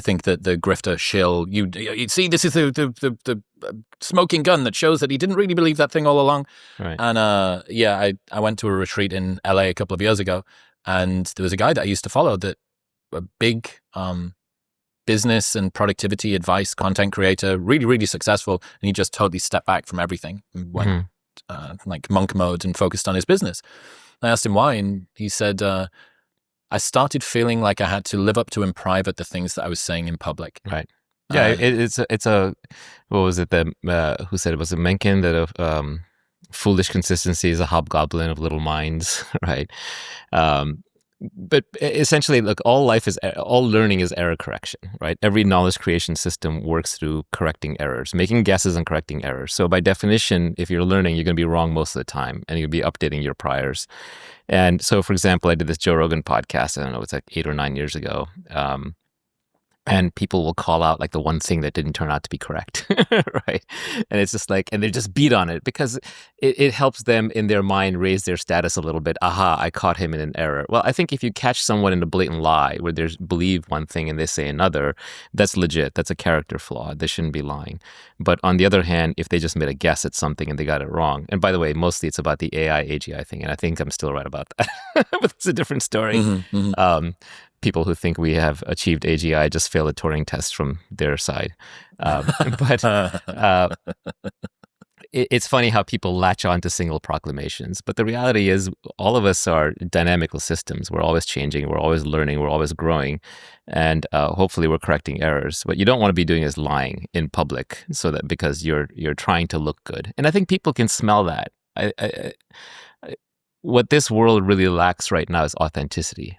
I think that the grifter shill, you see, this is the smoking gun that shows that he didn't really believe that thing all along. Right. And I went to a retreat in LA a couple of years ago, and there was a guy that I used to follow, that a big business and productivity advice content creator, really, really successful, and he just totally stepped back from everything and went like monk mode and focused on his business. I asked him why, and he said, I started feeling like I had to live up to in private the things that I was saying in public. Right. Yeah, it's a what was it that who said it? Was it Mencken that foolish consistency is a hobgoblin of little minds, right? But essentially, look, all learning is error correction, right? Every knowledge creation system works through correcting errors, making guesses and correcting errors. So by definition, if you're learning, you're going to be wrong most of the time, and you'll be updating your priors. And so, for example, I did this Joe Rogan podcast, I don't know, it's like 8 or 9 years ago. And people will call out like the one thing that didn't turn out to be correct, right? And it's just like, and they just beat on it because it helps them in their mind raise their status a little bit. Aha, I caught him in an error. Well, I think if you catch someone in a blatant lie where they believe one thing and they say another, that's legit. That's a character flaw. They shouldn't be lying. But on the other hand, if they just made a guess at something and they got it wrong, and by the way, mostly it's about the AI AGI thing, and I think I'm still right about that, but it's a different story. People who think we have achieved AGI just fail a Turing test from their side. But it's funny how people latch on to single proclamations. But the reality is all of us are dynamical systems. We're always changing. We're always learning. We're always growing. And hopefully we're correcting errors. What you don't want to be doing is lying in public so that because you're trying to look good. And I think people can smell that. What this world really lacks right now is authenticity,